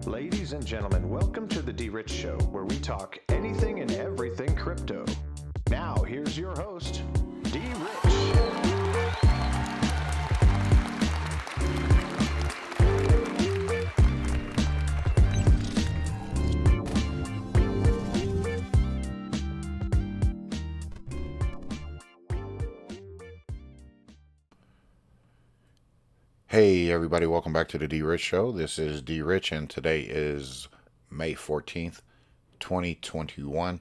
Ladies and gentlemen, welcome to the DRich Show, where we talk anything and everything crypto. Now, here's your host, DRich. Hey everybody, welcome back to the DRich Show. This is DRich and today is May 14th, 2021.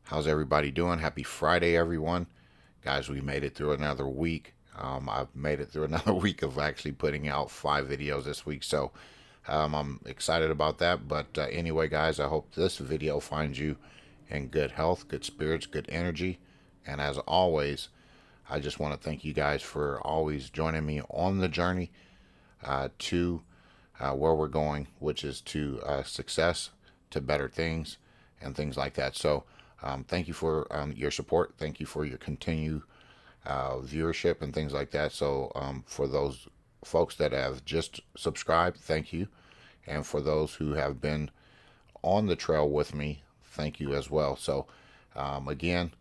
How's everybody doing? Happy Friday, everyone. Guys, we made it through another week. I've made it through another week of actually putting out 5 videos this week, so I'm excited about that. But anyway, guys, I hope this video finds you in good health, good spirits, good energy. And as always, I just want to thank you guys for always joining me on the journey to where we're going, which is to success, to better things, and things like that. So thank you for your support. Thank you for your continued viewership and things like that. So for those folks that have just subscribed, thank you. And for those who have been on the trail with me, thank you as well. So again,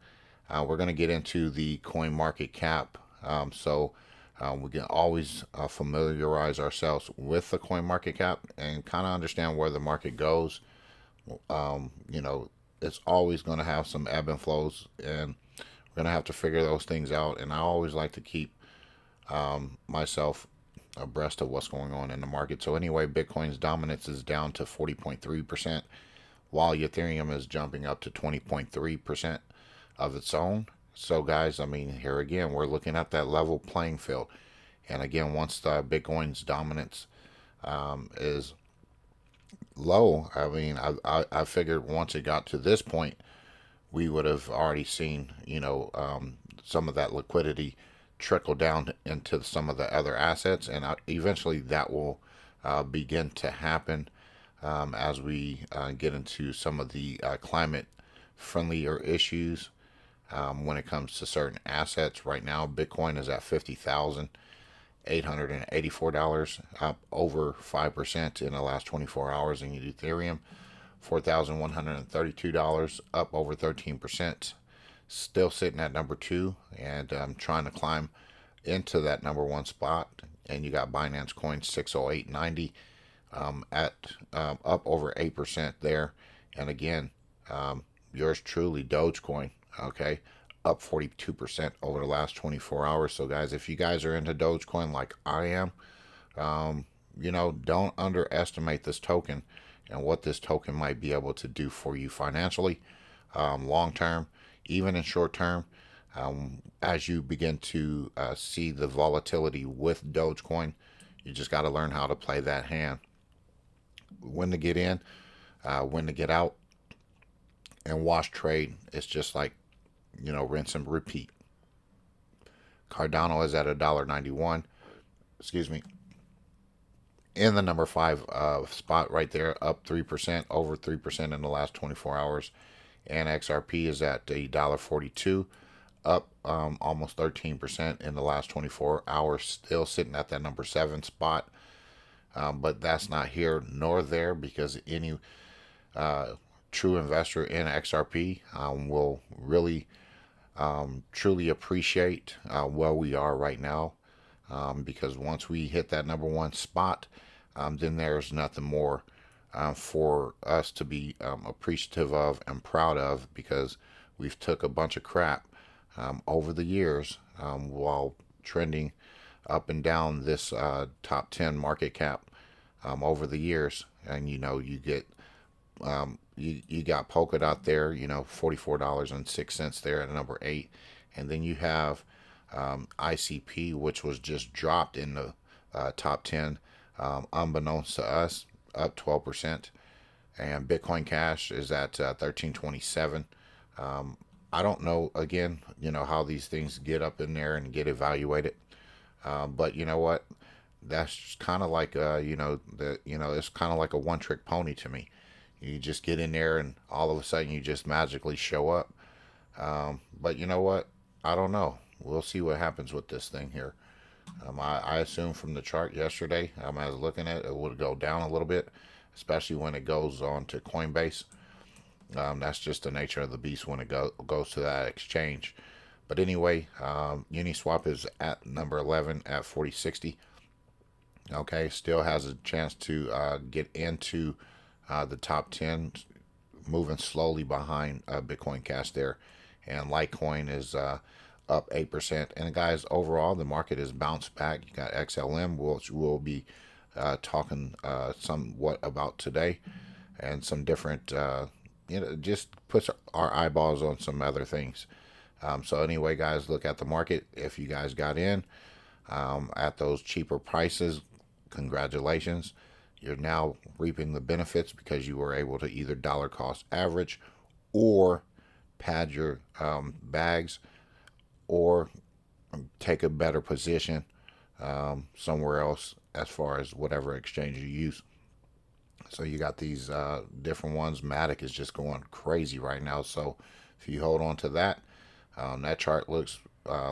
we're going to get into the coin market cap. We can always familiarize ourselves with the coin market cap and kind of understand where the market goes. It's always going to have some ebb and flows, and we're going to have to figure those things out. And I always like to keep myself abreast of what's going on in the market. So anyway, Bitcoin's dominance is down to 40.3%, while Ethereum is jumping up to 20.3% of its own. So guys, I mean, here again, we're looking at that level playing field. And again, once the Bitcoin's dominance is low, I mean, I figured once it got to this point, we would have already seen, some of that liquidity trickle down into some of the other assets. And eventually that will begin to happen as we get into some of the climate friendlier issues. When it comes to certain assets, right now Bitcoin is at $50,884, up over 5% in the last 24 hours. And Ethereum, $4,132, up over 13%. Still sitting at number 2, and trying to climb into that number 1 spot. And you got Binance Coin 608.90 at up over 8% there. And again, yours truly, Dogecoin, okay, up 42% over the last 24 hours. So guys, if you guys are into Dogecoin like I am, don't underestimate this token and what this token might be able to do for you financially, long term, even in short term. As you begin to see the volatility with Dogecoin, you just got to learn how to play that hand, when to get in, when to get out, and wash trade. It's just like, rinse and repeat. Cardano is at $1.91. Excuse me. In the number 5 spot right there, up 3%, over 3% in the last 24 hours. And XRP is at $1.42, up almost 13% in the last 24 hours. Still sitting at that number 7 spot. But that's not here nor there, because any true investor in XRP will really truly appreciate where we are right now, because once we hit that number 1 spot, then there's nothing more for us to be appreciative of and proud of, because we've took a bunch of crap over the years while trending up and down this top 10 market cap over the years. And you get you got Polkadot there, $44.06 there at number 8. And then you have ICP, which was just dropped in the top 10, unbeknownst to us, up 12%. And Bitcoin Cash is at 1327. I don't know, again, how these things get up in there and get evaluated. But you know what? That's kind of like, it's kind of like a one-trick pony to me. You just get in there and all of a sudden you just magically show up. But you know what? I don't know. We'll see what happens with this thing here. I assumed from the chart yesterday, I was looking at it, would go down a little bit. especially when it goes on to Coinbase. That's just the nature of the beast when it goes to that exchange. But anyway, Uniswap is at number 11 at 4060. Okay, still has a chance to get into the top 10, moving slowly behind Bitcoin Cash there. And Litecoin is up 8%. And guys, overall, the market has bounced back. You got XLM, which we'll be talking somewhat about today, and some different, just puts our eyeballs on some other things. So anyway, guys, look at the market. If you guys got in at those cheaper prices, congratulations. You're now reaping the benefits because you were able to either dollar cost average or pad your bags, or take a better position somewhere else as far as whatever exchange you use. So you got these different ones. Matic is just going crazy right now. So if you hold on to that, that chart looks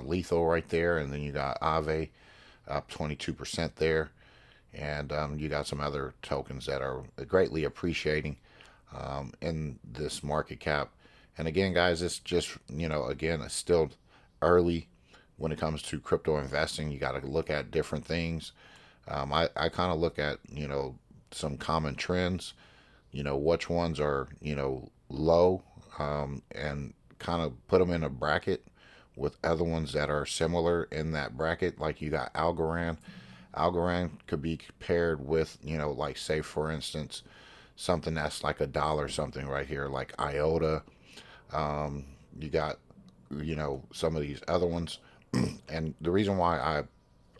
lethal right there. And then you got Aave up 22% there. And you got some other tokens that are greatly appreciating in this market cap. And again, guys, it's just, again, it's still early when it comes to crypto investing. You got to look at different things. I kind of look at, some common trends, which ones are, low, and kind of put them in a bracket with other ones that are similar in that bracket. Like you got Algorand. Algorand could be paired with, like say for instance, something that's like $1 something right here, like IOTA. You got, some of these other ones. And the reason why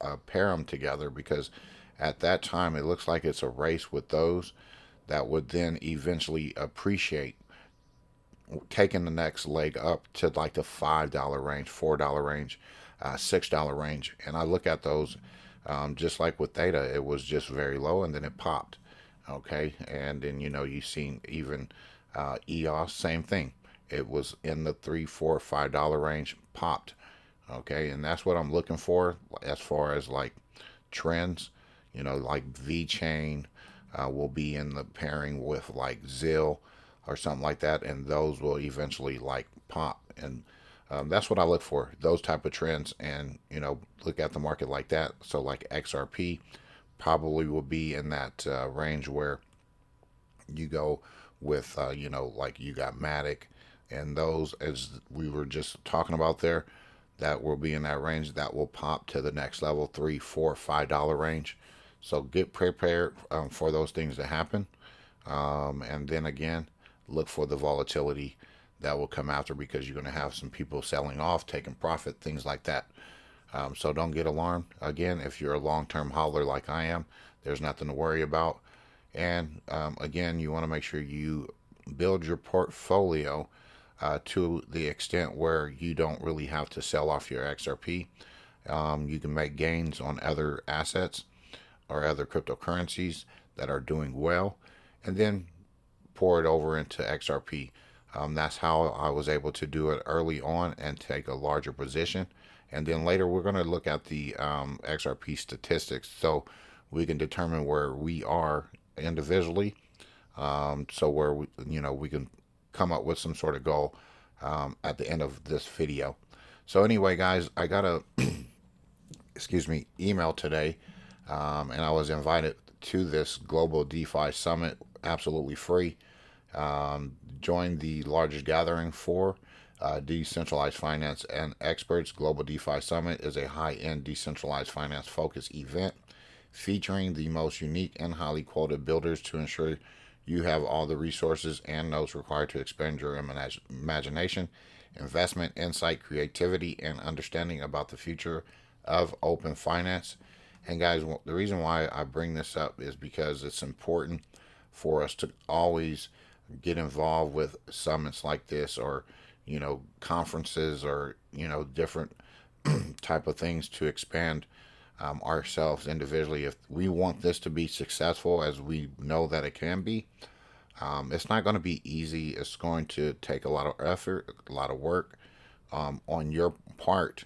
I pair them together, because at that time it looks like it's a race with those that would then eventually appreciate, taking the next leg up to like the $5 range, $4 range, $6 range. And I look at those, just like with Theta, it was just very low and then it popped. Okay. And then, you've seen even EOS, same thing. It was in the $3, $4, $5 range, popped. Okay. And that's what I'm looking for as far as like trends, like VeChain will be in the pairing with like Zill or something like that. And those will eventually like pop. And that's what I look for, those type of trends, and look at the market like that. So like XRP probably will be in that range where you go with like you got Matic, and those, as we were just talking about there, that will be in that range that will pop to the next level, $3, $4, $5 range. So get prepared for those things to happen, and then again, look for the volatility that will come after, because you're going to have some people selling off, taking profit, things like that. So don't get alarmed. Again, if you're a long-term hodler like I am, there's nothing to worry about. And again, you want to make sure you build your portfolio to the extent where you don't really have to sell off your XRP. You can make gains on other assets or other cryptocurrencies that are doing well, and then pour it over into XRP. That's how I was able to do it early on and take a larger position. And then later we're going to look at the XRP statistics, so we can determine where we are individually. So where we can come up with some sort of goal at the end of this video. So anyway, guys, I got a email today, and I was invited to this global DeFi summit, absolutely free. Join the largest gathering for decentralized finance and experts. Global DeFi Summit is a high-end decentralized finance focused event featuring the most unique and highly quoted builders to ensure you have all the resources and notes required to expand your imagination, investment, insight, creativity, and understanding about the future of open finance. And guys, the reason why I bring this up is because it's important for us to always get involved with summits like this, or conferences, or different type of things to expand ourselves individually. If we want this to be successful, as we know that it can be, it's not going to be easy. It's going to take a lot of effort, a lot of work on your part,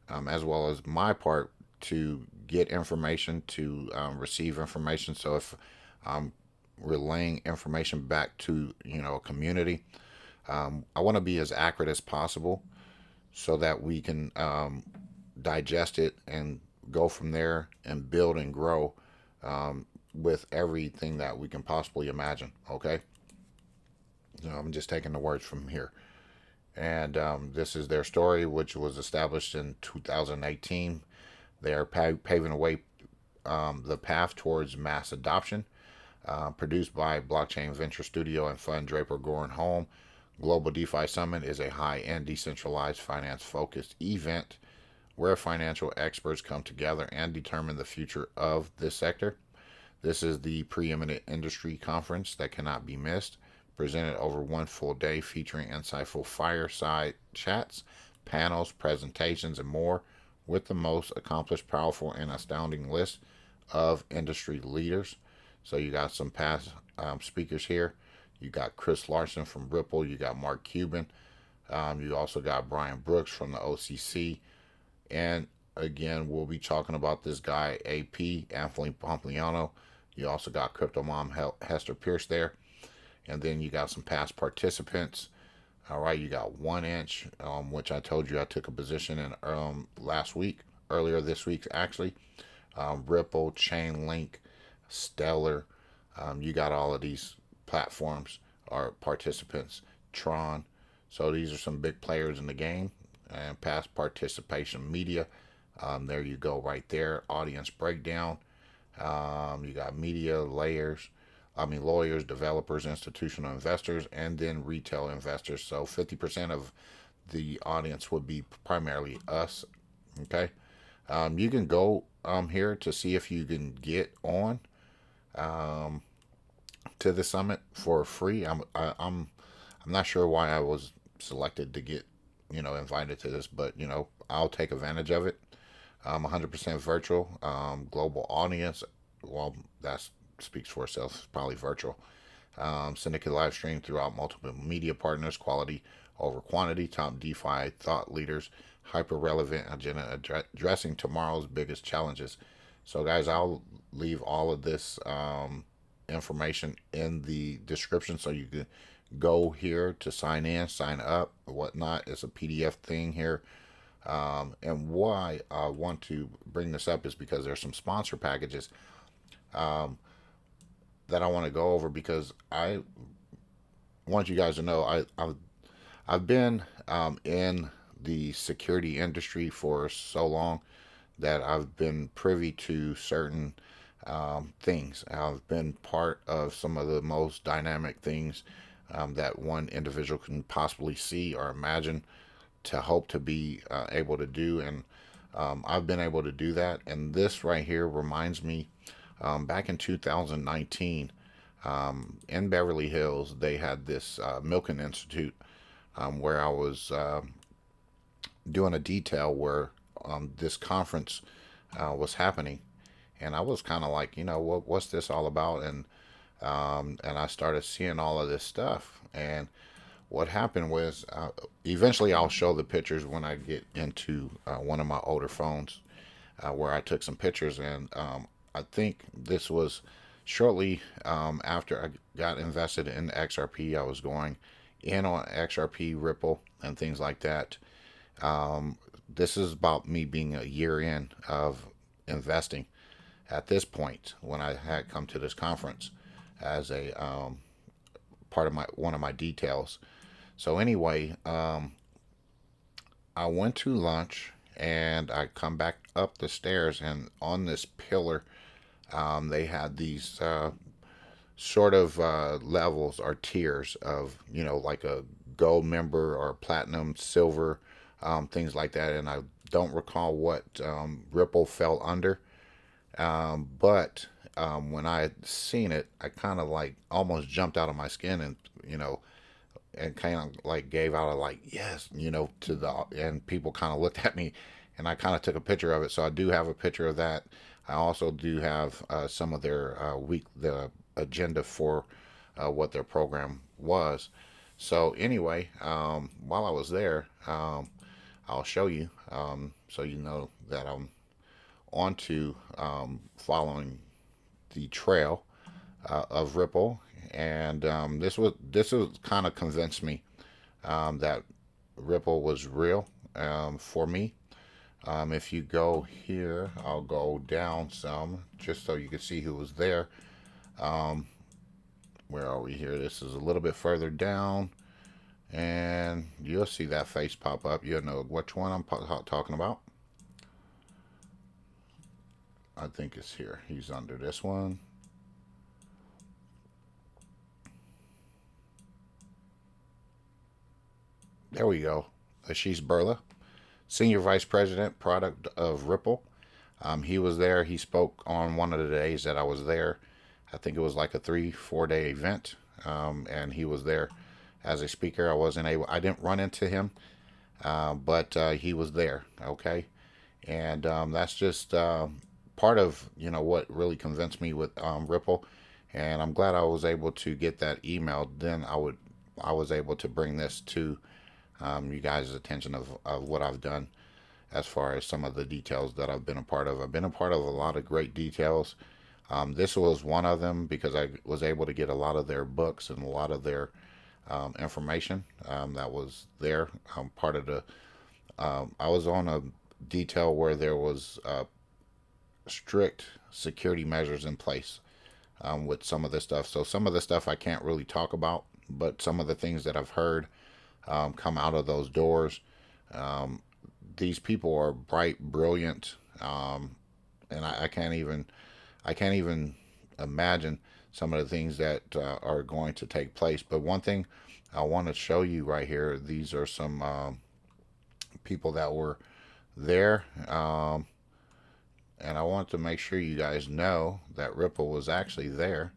as well as my part, to get information, to receive information. So if relaying information back to a community. I want to be as accurate as possible so that we can digest it and go from there and build and grow with everything that we can possibly imagine. Okay, so I'm just taking the words from here. And this is their story, which was established in 2018. They are paving away the path towards mass adoption. Produced by blockchain venture studio and fund Draper Goren Home. Global DeFi Summit is a high-end decentralized finance-focused event where financial experts come together and determine the future of this sector. This is the preeminent industry conference that cannot be missed, presented over one full day featuring insightful fireside chats, panels, presentations, and more, with the most accomplished, powerful, and astounding list of industry leaders. So you got some past speakers here. You got Chris Larson from Ripple. You got Mark Cuban. You also got Brian Brooks from the OCC. And again, we'll be talking about this guy, AP, Anthony Pompliano. You also got Crypto Mom Hester Pierce there. And then you got some past participants. All right, you got 1inch, which I told you I took a position in earlier this week actually. Ripple, Chainlink, Stellar. You got all of these platforms are participants. Tron. So these are some big players in the game. And past participation media. There you go right there. Audience breakdown. You got media lawyers, developers, institutional investors, and then retail investors. So 50% of the audience would be primarily us. Okay. You can go here to see if you can get on to the summit for free. I'm not sure why I was selected to get invited to this, but I'll take advantage of it. 100% virtual, global audience. Well, that speaks for itself. It's probably virtual. Syndicate live stream throughout multiple media partners. Quality over quantity. Top DeFi thought leaders. Hyper relevant agenda addressing tomorrow's biggest challenges. So, guys, I'll leave all of this information in the description so you can go here to sign in, sign up, whatnot. It's a PDF thing here. And why I want to bring this up is because there's some sponsor packages that I want to go over, because I want you guys to know I've been in the security industry for so long that I've been privy to certain things. I've been part of some of the most dynamic things that one individual can possibly see or imagine to hope to be able to do. And I've been able to do that. And this right here reminds me, back in 2019, in Beverly Hills, they had this Milken Institute where I was doing a detail where this conference was happening. And I was kind of like, what's this all about? And I started seeing all of this stuff. And what happened was, eventually I'll show the pictures when I get into one of my older phones where I took some pictures. And I think this was shortly after I got invested in XRP. I was going in on XRP, Ripple, and things like that. This is about me being a year in of investing at this point when I had come to this conference as a part of one of my details. So anyway, I went to lunch and I come back up the stairs, and on this pillar, they had these sort of levels or tiers of, like a gold member or platinum, silver, things like that. And I don't recall what Ripple fell under. But when I had seen it, I kind of like almost jumped out of my skin and, and kind of like gave out a like, yes, and people kind of looked at me, and I kind of took a picture of it. So I do have a picture of that. I also do have some of their the agenda for what their program was. So anyway, while I was there, I'll show you so you know that I'm on to following the trail of Ripple, and this was kind of convinced me that Ripple was real for me. If you go here, I'll go down some just so you can see who was there. Um, where are we here? This is a little bit further down, and you'll see that face pop up. You'll know which one I'm talking about. I think it's here. He's under this one. There we go. Ashish Burla, Senior Vice President, Product of Ripple. He was there. He spoke on one of the days that I was there. I think it was like a 3-4 day event, and he was there as a speaker. I didn't run into him, but he was there. Okay, and that's just part of what really convinced me with Ripple, and I'm glad I was able to get that email. Then I was able to bring this to you guys' attention of what I've done as far as some of the details that I've been a part of. I've been a part of a lot of great details. This was one of them because I was able to get a lot of their books and a lot of their information that was there. Part of the I was on a detail where there was strict security measures in place with some of this stuff. So some of the stuff I can't really talk about, but some of the things that I've heard come out of those doors. These people are bright, brilliant, and I can't even imagine some of the things that are going to take place. But one thing I want to show you right here. These are some people that were there, and I want to make sure you guys know that Ripple was actually there.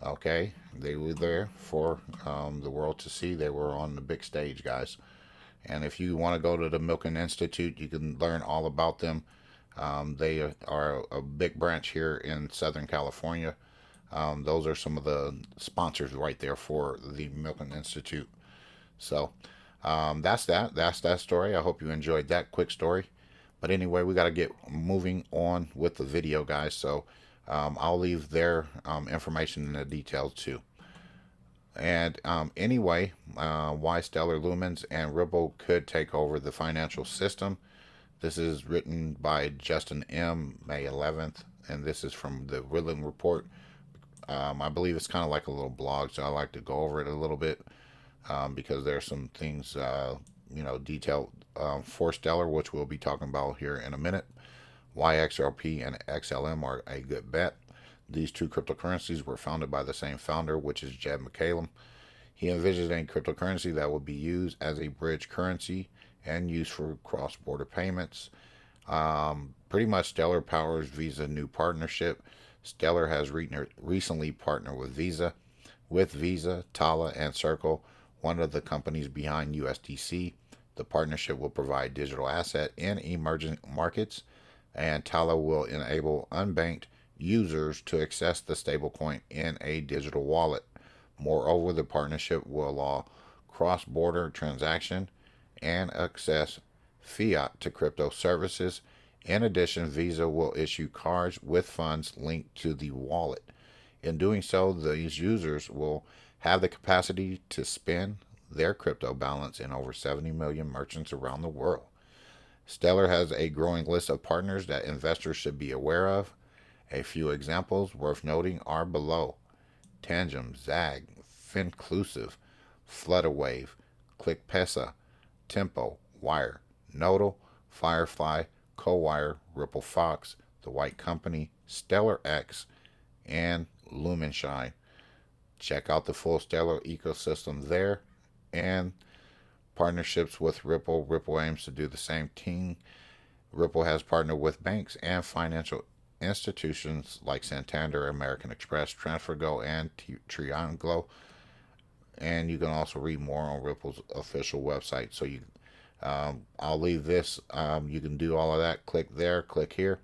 Okay, they were there for the world to see. They were on the big stage, guys. And if you want to go to the Milken Institute, you can learn all about them. They are a big branch here in Southern California. Those are some of the sponsors right there for the Milken Institute. So that's that. That's that story. I hope you enjoyed that quick story. But anyway, we got to get moving on with the video, guys. So I'll leave their information in the details too. And anyway, why Stellar Lumens and Ripple could take over the financial system. This is written by Justin M. May 11th, and this is from the Woodland Report. I believe it's kind of like a little blog, so I like to go over it a little bit because there's some things, detailed for Stellar, which we'll be talking about here in a minute. Why XRP and XLM are a good bet. These two cryptocurrencies were founded by the same founder, which is Jed McCallum. He envisioned a cryptocurrency that would be used as a bridge currency and used for cross-border payments. Pretty much Stellar powers Visa new partnership. Stellar has recently partnered with Visa. With Visa, Tala, and Circle, one of the companies behind USDC, the partnership will provide digital asset in emerging markets, and Tala will enable unbanked users to access the stablecoin in a digital wallet. Moreover, the partnership will allow cross-border transaction and access fiat to crypto services. In addition, Visa will issue cards with funds linked to the wallet. In doing so, these users will have the capacity to spend their crypto balance in over 70 million merchants around the world. Stellar has a growing list of partners that investors should be aware of. A few examples worth noting are below: Tangem, Zag, Finclusive, Flutterwave, ClickPesa, Tempo, Wire, Nodal, Firefly, CoWire, Ripple Fox, The White Company, Stellar X, and Lumenshine. Check out the full Stellar ecosystem there, and partnerships with Ripple. Ripple aims to do the same thing. Ripple has partnered with banks and financial institutions like Santander, American Express, TransferGo, and Triangle. And you can also read more on Ripple's official website. So I'll leave this. You can do all of that. Click there, click here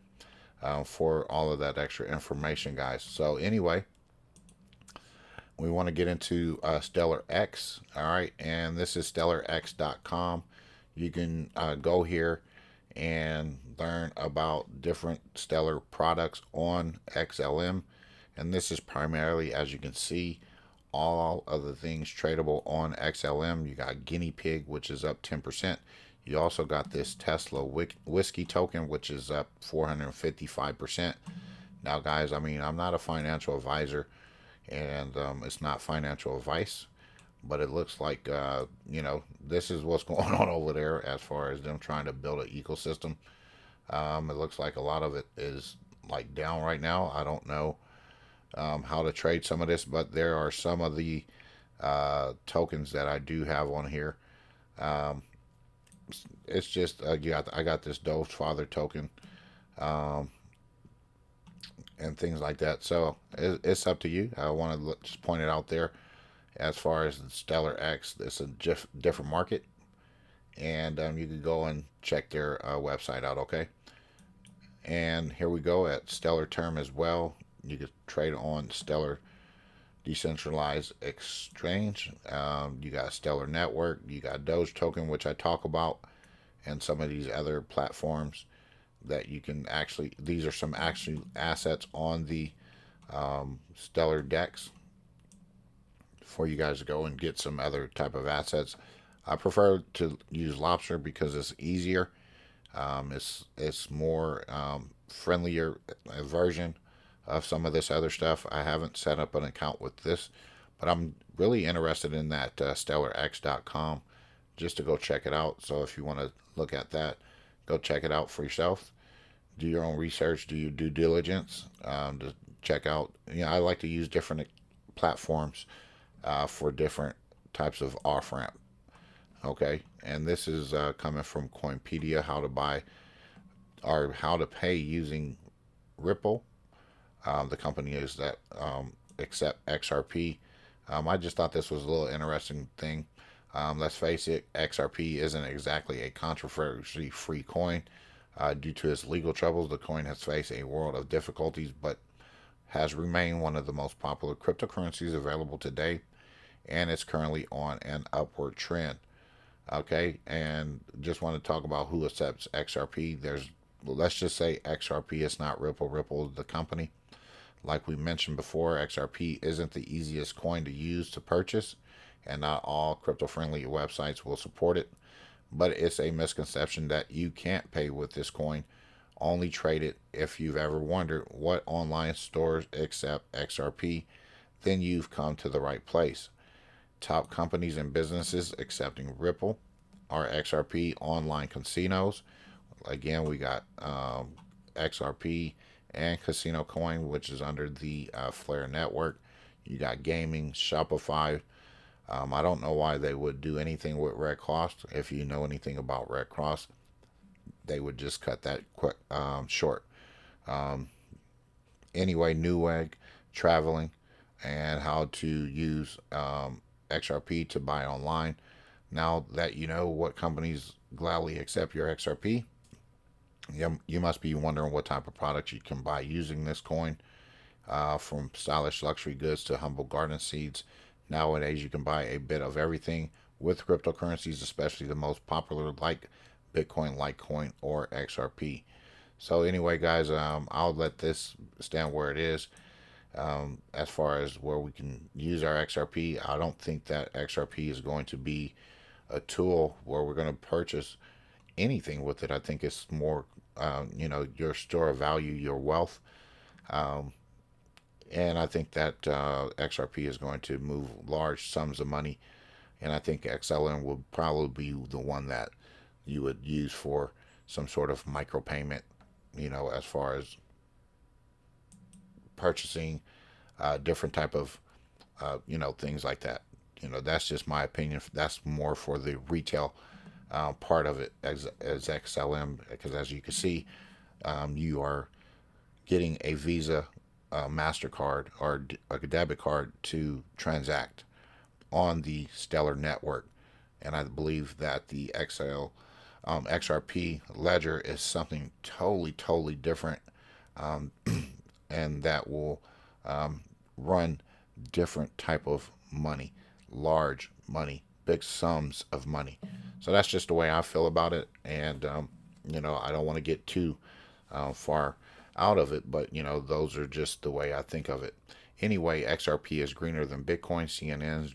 for all of that extra information, guys. So anyway, we want to get into Stellar X. All right, and this is stellarx.com. You can go here and learn about different Stellar products on XLM. And this is primarily, as you can see, all of the things tradable on XLM. You got guinea pig, which is up 10%. You also got this Tesla whiskey token, which is up 455%. Now, guys, I mean, I'm not a financial advisor, and it's not financial advice, but it looks like, this is what's going on over there as far as them trying to build an ecosystem. It looks like a lot of it is like down right now. I don't know how to trade some of this, but there are some of the tokens that I do have on here. Um, it's just I got this Doge Father token, um, and things like that. So it's up to you. I want to just point it out there. As far as the Stellar X, it's a different market, and you can go and check their website out. Okay, and here we go at Stellar Term as well. You can trade on Stellar Decentralized Exchange. You got Stellar Network. You got Doge Token, which I talk about, and some of these other platforms that you can actually. These are some actual assets on the Stellar Dex for you guys to go and get some other type of assets. I prefer to use Lobster because it's easier. It's more friendlier version of some of this other stuff. I haven't set up an account with this, but I'm really interested in that stellarx.com just to go check it out. So if you want to look at that, go check it out for yourself. Do your own research, do your due diligence to check out. I like to use different platforms for different types of off ramp. Okay, and this is coming from Coinpedia, how to buy or how to pay using Ripple. The company is that except XRP. I just thought this was a little interesting thing. Let's face it, XRP isn't exactly a controversy-free coin. Due to its legal troubles, the coin has faced a world of difficulties, but has remained one of the most popular cryptocurrencies available today, and it's currently on an upward trend. Okay, and just want to talk about who accepts XRP. Let's just say XRP is not Ripple. Ripple is the company. Like we mentioned before, XRP isn't the easiest coin to use to purchase, and not all crypto-friendly websites will support it. But it's a misconception that you can't pay with this coin. Only trade it. If you've ever wondered what online stores accept XRP, then you've come to the right place. Top companies and businesses accepting Ripple are XRP online casinos. Again, we got XRP and Casino Coin, which is under the Flare network. You got gaming, Shopify. I don't know why they would do anything with Red Cross. If you know anything about Red Cross, they would just cut that short. Anyway, Newegg, traveling, and how to use XRP to buy online. Now that you know what companies gladly accept your XRP, you must be wondering what type of products you can buy using this coin. From stylish luxury goods to humble garden seeds. Nowadays, you can buy a bit of everything with cryptocurrencies, especially the most popular like Bitcoin, Litecoin, or XRP. So anyway, guys, I'll let this stand where it is. As far as where we can use our XRP, I don't think that XRP is going to be a tool where we're going to purchase anything with it. I think it's more, your store of value, your wealth. And I think that XRP is going to move large sums of money. And I think XLM will probably be the one that you would use for some sort of micropayment, as far as purchasing different type of, things like that. That's just my opinion. That's more for the retail part of it as XLM, because as you can see, you are getting a Visa, MasterCard, or a debit card to transact on the Stellar network. And I believe that the XRP ledger is something totally different, and that will run different type of money, large money, big sums of money. So that's just the way I feel about it. And I don't want to get too far out of it, but those are just the way I think of it. Anyway, XRP is greener than Bitcoin. CNN's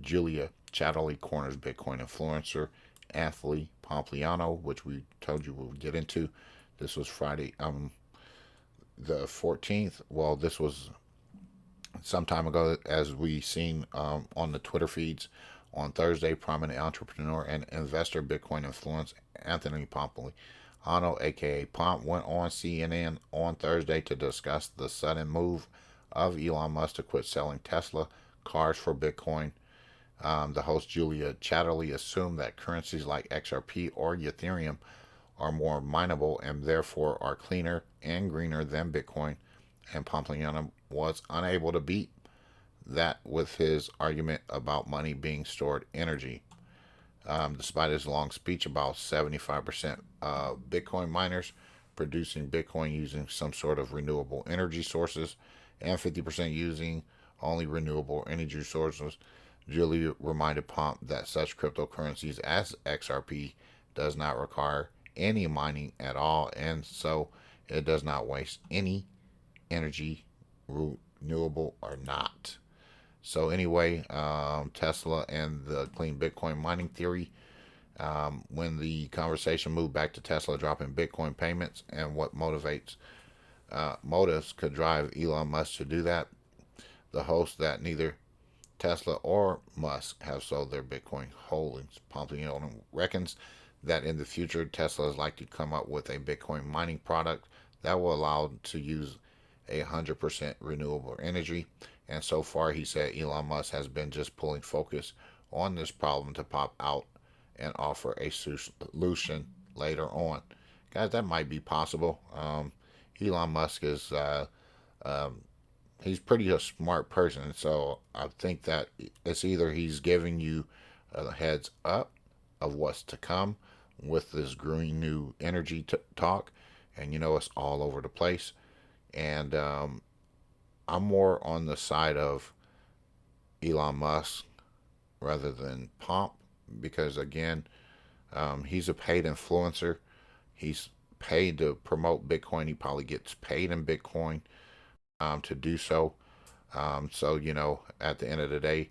Julia Chatterley corners Bitcoin influencer Anthony Pompliano, which we told you we'll get into. This was Friday, the 14th. Well, this was some time ago, as we seen on the Twitter feeds. On Thursday, prominent entrepreneur and investor Bitcoin influence Anthony Pompliano, aka Pomp, went on CNN on Thursday to discuss the sudden move of Elon Musk to quit selling Tesla cars for Bitcoin. The host Julia Chatterley assumed that currencies like XRP or Ethereum are more mineable and therefore are cleaner and greener than Bitcoin, and Pompliano was unable to beat that with his argument about money being stored energy. Despite his long speech about 75% of Bitcoin miners producing Bitcoin using some sort of renewable energy sources and 50% using only renewable energy sources, Julie reminded Pomp that such cryptocurrencies as XRP does not require any mining at all, and so it does not waste any energy, renewable or not. So anyway, Tesla and the clean Bitcoin mining theory. When the conversation moved back to Tesla dropping Bitcoin payments and what motives could drive Elon Musk to do that, the host that neither Tesla or Musk have sold their Bitcoin holdings. Pompliano reckons that in the future, Tesla is likely to come up with a Bitcoin mining product that will allow to use 100% renewable energy. And so far, he said Elon Musk has been just pulling focus on this problem to pop out and offer a solution later on. Guys, that might be possible. Elon Musk is he's pretty a smart person, so I think that it's either he's giving you a heads up of what's to come with this green new energy talk, and it's all over the place. And I'm more on the side of Elon Musk rather than Pomp, because again, he's a paid influencer. He's paid to promote Bitcoin. He probably gets paid in Bitcoin to do so. So at the end of the day,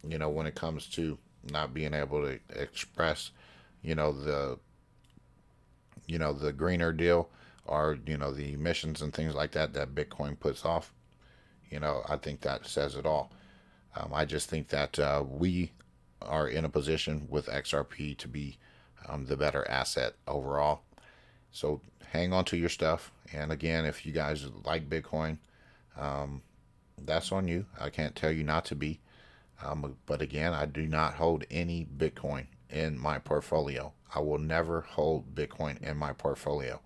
when it comes to not being able to express, the the greener deal, or the emissions and things like that Bitcoin puts off, I think that says it all. I just think that we are in a position with XRP to be the better asset overall. So hang on to your stuff. And again, if you guys like Bitcoin, that's on you. I can't tell you not to be. But again, I do not hold any Bitcoin in my portfolio. I will never hold Bitcoin in my portfolio.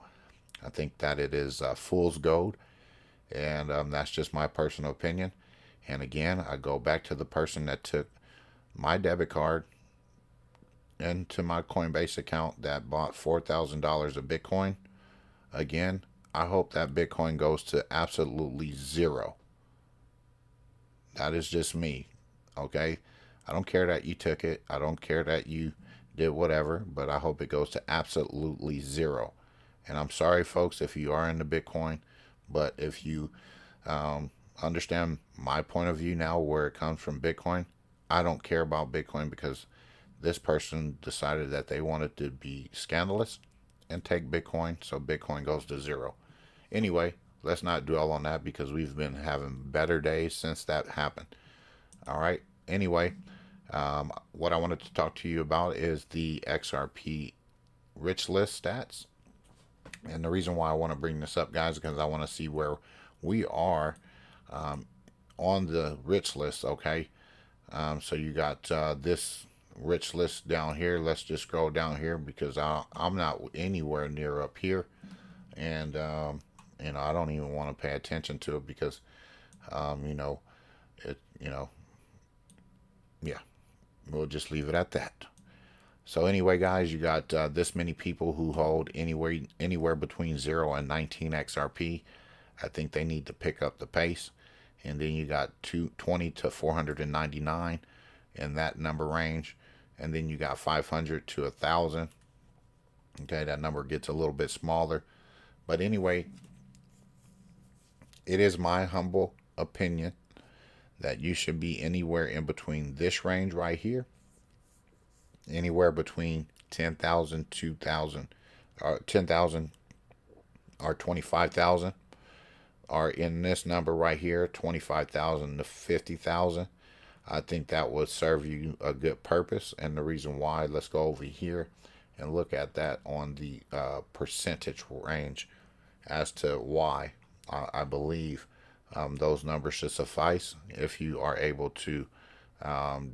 I think that it is fool's gold, and that's just my personal opinion. And again, I go back to the person that took my debit card into my Coinbase account that bought $4,000 of Bitcoin. Again, I hope that Bitcoin goes to absolutely zero. That is just me. Okay? I don't care that you took it. I don't care that you did whatever, but I hope it goes to absolutely zero. And I'm sorry, folks, if you are into Bitcoin, but if you understand my point of view now, where it comes from Bitcoin, I don't care about Bitcoin, because this person decided that they wanted to be scandalous and take Bitcoin, so Bitcoin goes to zero. Anyway, let's not dwell on that, because we've been having better days since that happened. All right. Anyway, what I wanted to talk to you about is the XRP Rich List stats. And the reason why I want to bring this up, guys, is because I want to see where we are on the Rich List, okay? So you got this Rich List down here. Let's just scroll down here, because I'm not anywhere near up here. And, I don't even want to pay attention to it, because, yeah, we'll just leave it at that. So anyway, guys, you got this many people who hold anywhere between 0 and 19 XRP. I think they need to pick up the pace. And then you got 20 to 499 in that number range. And then you got 500 to 1,000. Okay, that number gets a little bit smaller. But anyway, it is my humble opinion that you should be anywhere in between this range right here, anywhere between 10,000, 2,000, or 10,000 or 25,000, or in this number right here, 25,000 to 50,000. I think that would serve you a good purpose. And the reason why, let's go over here and look at that on the percentage range as to why I believe those numbers should suffice if you are able to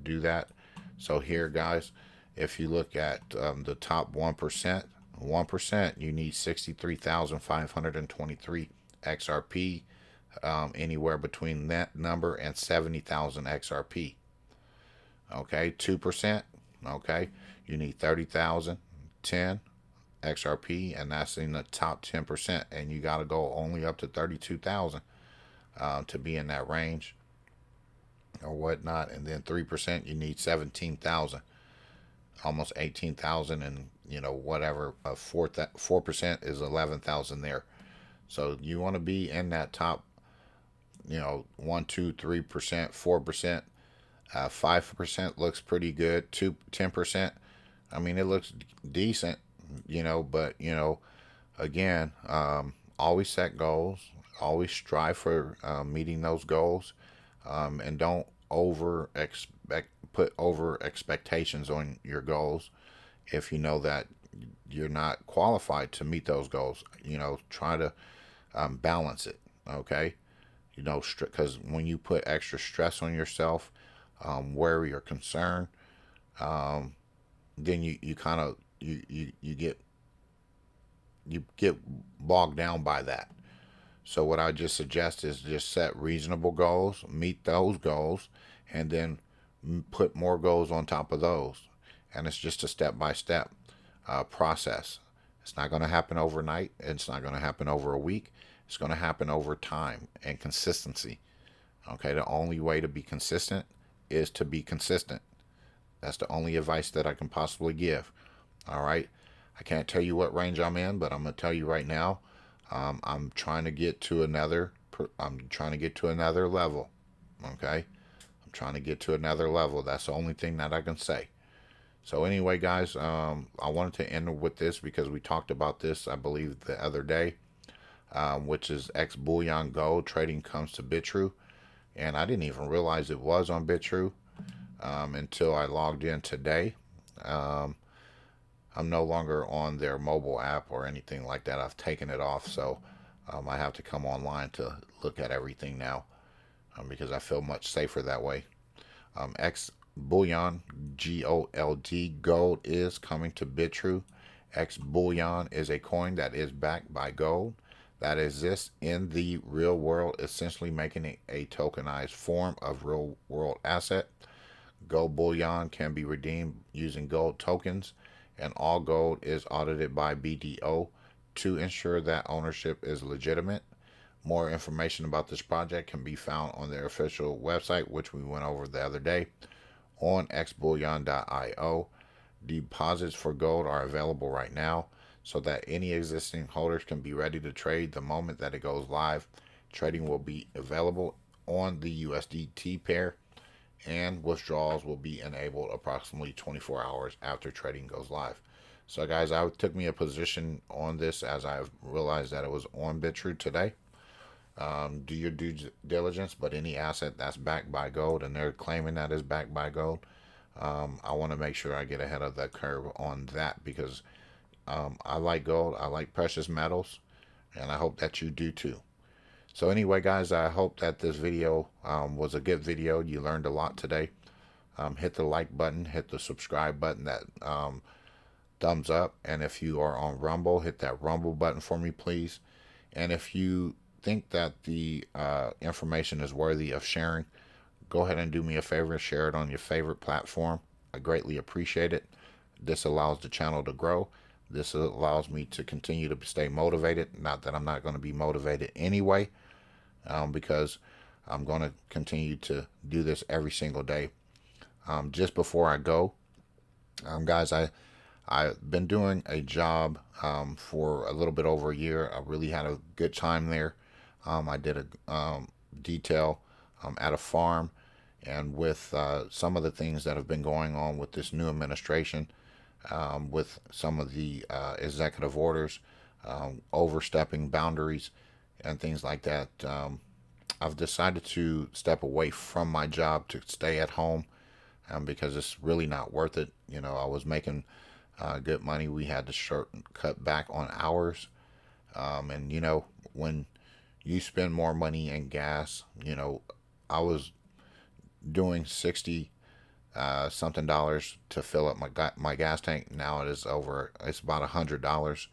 do that. So here, guys, if you look at the top 1%, you need 63,523 XRP, anywhere between that number and 70,000 XRP. Okay, 2%, okay, you need 30,010 XRP, and that's in the top 10%, and you got to go only up to 32,000 to be in that range or whatnot. And then 3%, you need 17,000, almost 18,000, and whatever. 4% is 11,000 there. So you want to be in that top, 1, 2, 3%, 4%, 5% looks pretty good. 10%, I mean, it looks decent, but again, always set goals, always strive for meeting those goals, and don't put over expectations on your goals if you know that you're not qualified to meet those goals. Try to balance it, okay? Because when you put extra stress on yourself, worry or concern, then you kind of you get bogged down by that. So what I just suggest is just set reasonable goals, meet those goals, and then put more goals on top of those. And it's just a step-by-step process. It's not going to happen overnight. It's not going to happen over a week. It's going to happen over time and consistency. Okay, the only way to be consistent is to be consistent. That's the only advice that I can possibly give. All right, I can't tell you what range I'm in, but I'm going to tell you right now. I'm trying to get to another. I'm trying to get to another level. Okay, I'm trying to get to another level. That's the only thing that I can say. So anyway, guys, I wanted to end with this because we talked about this, I believe, the other day, which is Bullion Gold trading comes to BitTrue, and I didn't even realize it was on BitTrue until I logged in today. I'm no longer on their mobile app or anything like that. I've taken it off, so I have to come online to look at everything now because I feel much safer that way. Bullion, GOLD, gold is coming to BitTrue. Bullion is a coin that is backed by gold that exists in the real world, essentially making it a tokenized form of real world asset. Gold bullion can be redeemed using gold tokens, and all gold is audited by Videvo to ensure that ownership is legitimate. More information about this project can be found on their official website, which we went over the other day, on xbullion.io. Deposits for gold are available right now so that any existing holders can be ready to trade the moment that it goes live. Trading will be available on the USDT pair, and withdrawals will be enabled approximately 24 hours after trading goes live. So guys, I took me a position on this as I've realized that it was on BitTrue today. Do your due diligence, but any asset that's backed by gold and they're claiming that is backed by gold, I want to make sure I get ahead of the curve on that because I like gold, I like precious metals, and I hope that you do too. So anyway, guys, I hope that this video was a good video. You learned a lot today. Hit the like button, hit the subscribe button, that thumbs up, and if you are on Rumble, hit that Rumble button for me, please. And if you think that the information is worthy of sharing, go ahead and do me a favor, share it on your favorite platform. I greatly appreciate it. This allows the channel to grow. This allows me to continue to stay motivated. Not that I'm not going to be motivated anyway, because I'm going to continue to do this every single day. Just before I go, guys, I I've been doing a job for a little bit over a year. I really had a good time there. I did a detail at a farm, and with some of the things that have been going on with this new administration, with some of the executive orders, overstepping boundaries, and things like that, I've decided to step away from my job to stay at home because it's really not worth it. I was making good money. We had to cut back on hours. And, when you spend more money in gas, I was doing 60 something dollars to fill up my gas tank. Now it's about $100.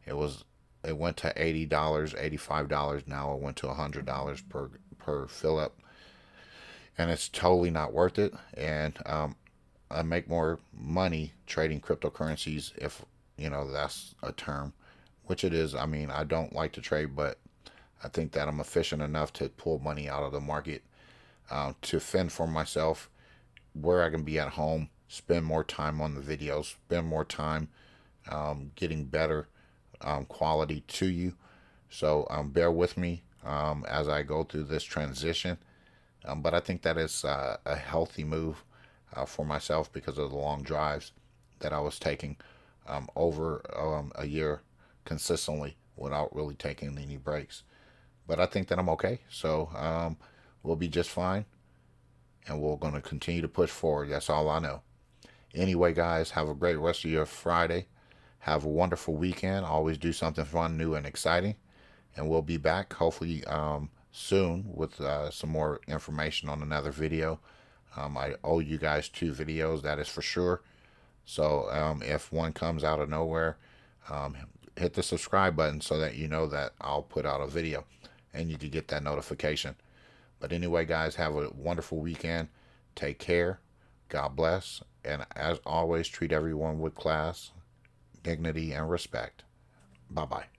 It went to $80, $85. Now it went to $100 per fill up, and it's totally not worth it. And I make more money trading cryptocurrencies, if that's a term, which it is. I mean, I don't like to trade, but I think that I'm efficient enough to pull money out of the market to fend for myself, where I can be at home, spend more time on the videos, spend more time getting better quality to you. So bear with me as I go through this transition. But I think that is a healthy move for myself because of the long drives that I was taking over a year consistently without really taking any breaks. But I think that I'm okay. So we'll be just fine. And we're going to continue to push forward. That's all I know. Anyway, guys, have a great rest of your Friday. Have a wonderful weekend. Always do something fun, new, and exciting. And we'll be back hopefully soon with some more information on another video. I owe you guys 2 videos, that is for sure. So if one comes out of nowhere, hit the subscribe button so that you know that I'll put out a video and you can get that notification. But anyway, guys, have a wonderful weekend. Take care. God bless. And as always, treat everyone with class, dignity, and respect. Bye-bye.